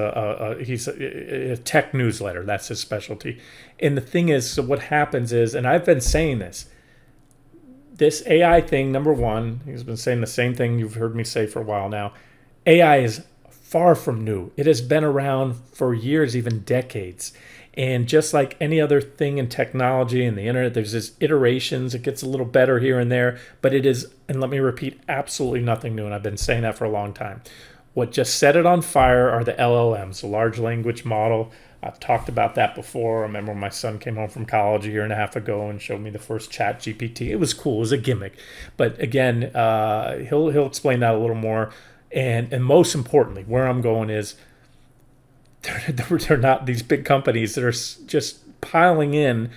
Speaker 1: he's a tech newsletter. That's his specialty. And the thing is, so what happens is, and I've been saying this AI thing, number one, he's been saying the same thing you've heard me say for a while now. AI is far from new. It has been around for years, even decades. And just like any other thing in technology and the internet, there's these iterations. It gets a little better here and there, but it is, and let me repeat, absolutely nothing new. And I've been saying that for a long time. What just set it on fire are the LLMs, the large language model. I've talked about that before. I remember when my son came home from college a year and a half ago and showed me the first chat GPT. It was cool. It was a gimmick. But again, he'll explain that a little more. And most importantly, where I'm going is, they're not these big companies that are just piling in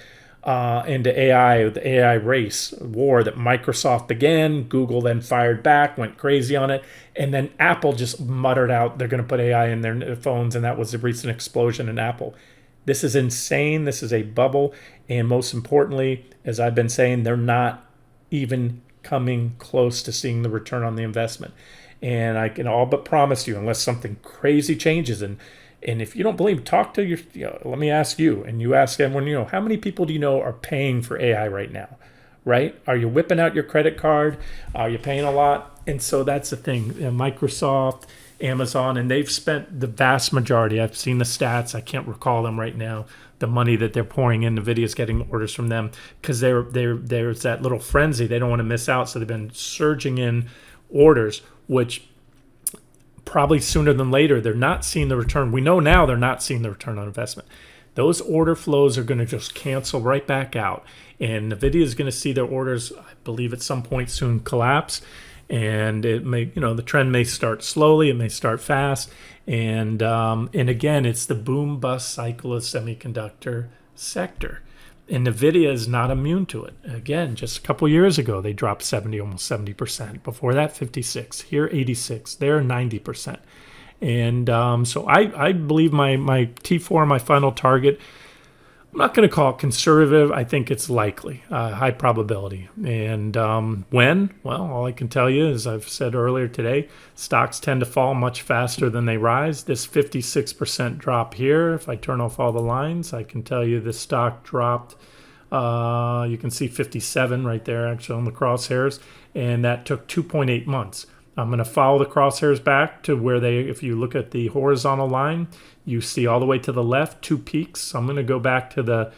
Speaker 1: into AI, the AI race war that Microsoft began. Google then fired back, went crazy on it. And then Apple just muttered out they're going to put AI in their phones. And that was the recent explosion in Apple. This is insane. This is a bubble. And most importantly, as I've been saying, they're not even coming close to seeing the return on the investment. And I can all but promise you, unless something crazy changes, and if you don't believe, talk to your, let me ask you, and you ask everyone, how many people do you know are paying for AI right now, right? Are you whipping out your credit card? Are you paying a lot? And so that's the thing. Microsoft, Amazon, and they've spent the vast majority. I've seen the stats. I can't recall them right now. The money that they're pouring in, NVIDIA's getting orders from them because there's that little frenzy. They don't want to miss out. So they've been surging in orders, which probably sooner than later, they're not seeing the return. We know now they're not seeing the return on investment. Those order flows are going to just cancel right back out. And NVIDIA is going to see their orders, I believe, at some point soon collapse. And it may, the trend may start slowly, it may start fast, and again, it's the boom bust cycle of semiconductor sector, and NVIDIA is not immune to it. Again, just a couple years ago, they dropped 70, almost 70%. Before that, 56. Here, 86. There, 90%. And so I believe my T4, my final target, I'm not going to call it conservative. I think it's likely, high probability. And when? Well, all I can tell you, as I've said earlier today, stocks tend to fall much faster than they rise. This 56% drop here, if I turn off all the lines, I can tell you this stock dropped. You can see 57 right there, actually, on the crosshairs. And that took 2.8 months. I'm going to follow the crosshairs back to where if you look at the horizontal line, you see all the way to the left, 2 peaks. So I'm going to go back to the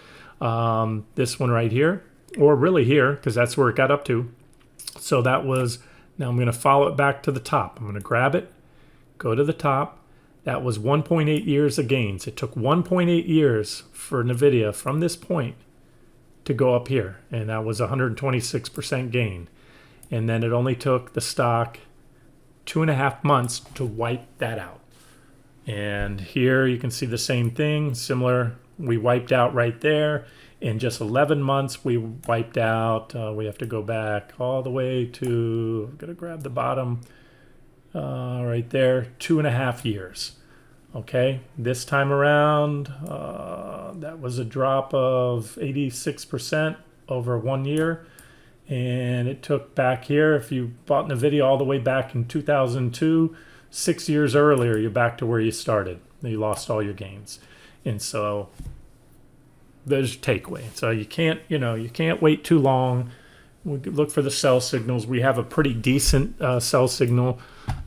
Speaker 1: this one right here, or really here, because that's where it got up to. So that was, now I'm going to follow it back to the top. I'm going to grab it, go to the top. That was 1.8 years of gains. It took 1.8 years for NVIDIA from this point to go up here, and that was 126% gain. And then it only took the stock 2.5 months to wipe that out. And here you can see the same thing, similar. We wiped out right there. In just 11 months, we wiped out, we have to go back all the way to, I'm going to grab the bottom right there, 2.5 years. Okay, this time around, that was a drop of 86% over 1 year. And it took back here, if you bought NVIDIA all the way back in 2002, 6 years earlier, you're back to where you started. You lost all your gains. And so there's your takeaway. So you can't wait too long. We look for the sell signals. We have a pretty decent sell signal.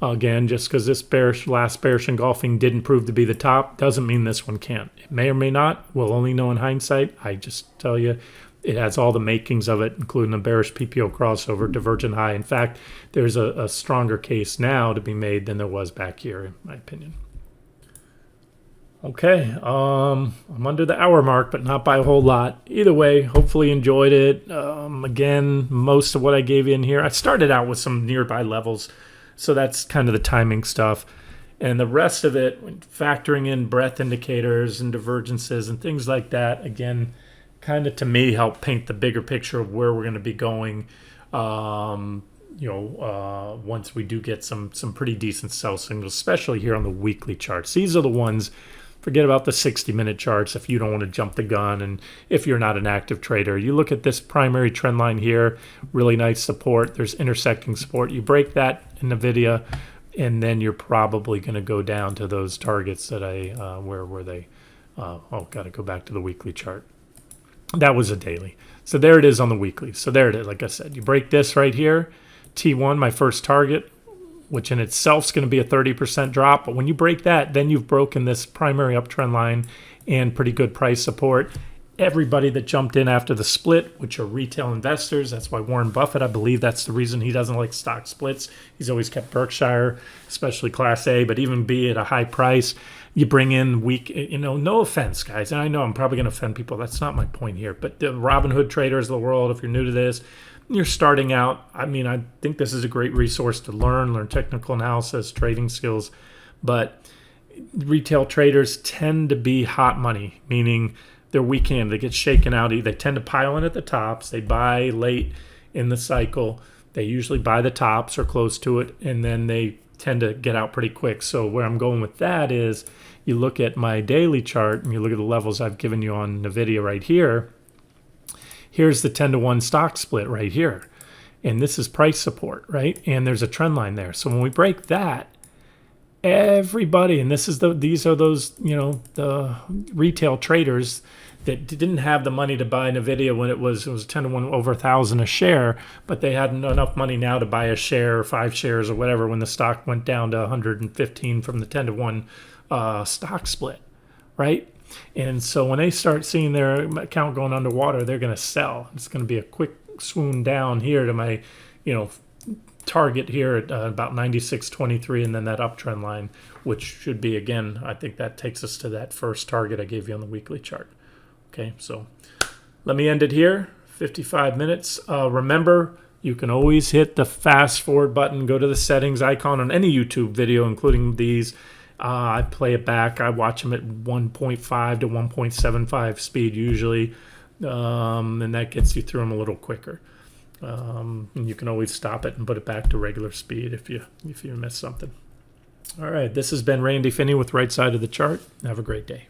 Speaker 1: Again, just because this last bearish engulfing didn't prove to be the top, doesn't mean this one can't. It may or may not. We'll only know in hindsight. I just tell you, it has all the makings of it, including a bearish PPO crossover, divergent high. In fact, there's a stronger case now to be made than there was back here, in my opinion. Okay, I'm under the hour mark, but not by a whole lot. Either way, hopefully you enjoyed it. Again, most of what I gave you in here, I started out with some nearby levels, so that's kind of the timing stuff. And the rest of it, factoring in breadth indicators and divergences and things like that, again, kind of to me help paint the bigger picture of where we're going to be going. Once we do get some pretty decent sell signals, especially here on the weekly charts. These are the ones. Forget about the 60-minute charts if you don't want to jump the gun and if you're not an active trader. You look at this primary trend line here, really nice support. There's intersecting support. You break that in NVIDIA, and then you're probably going to go down to those targets that where were they? Got to go back to the weekly chart. That was a daily. So there it is on the weekly. So there it is. Like I said, you break this right here, T1, my first target, which in itself is going to be a 30% drop. But when you break that, then you've broken this primary uptrend line and pretty good price support. Everybody that jumped in after the split, which are retail investors, that's why Warren Buffett, I believe that's the reason he doesn't like stock splits. He's always kept Berkshire, especially Class A, but even B at a high price. You bring in weak, no offense, guys. And I know I'm probably going to offend people. That's not my point here. But the Robinhood traders of the world, if you're new to this, you're starting out. I mean, I think this is a great resource to learn technical analysis, trading skills. But retail traders tend to be hot money, meaning they're weekend. They get shaken out. They tend to pile in at the tops. They buy late in the cycle. They usually buy the tops or close to it, and then they tend to get out pretty quick. So where I'm going with that is you look at my daily chart and you look at the levels I've given you on NVIDIA right here. Here's the 10-to-1 stock split right here. and this is price support, right? And there's a trend line there. So when we break that, everybody, and these are those, the retail traders that didn't have the money to buy NVDA when it was 10 to 1 over 1,000 a share, but they had enough money now to buy a share or 5 shares or whatever when the stock went down to 115 from the 10 to 1 stock split, right? And so when they start seeing their account going underwater, they're going to sell. It's going to be a quick swoon down here to my, target here at about 96.23, and then that uptrend line, which should be, again, I think that takes us to that first target I gave you on the weekly chart. Okay, so let me end it here. 55 minutes. Remember, you can always hit the fast forward button, go to the settings icon on any YouTube video, including these. I play it back. I watch them at 1.5 to 1.75 speed usually, and that gets you through them a little quicker. And you can always stop it and put it back to regular speed if you miss something. All right, this has been Randy Finney with Right Side of the Chart. Have a great day.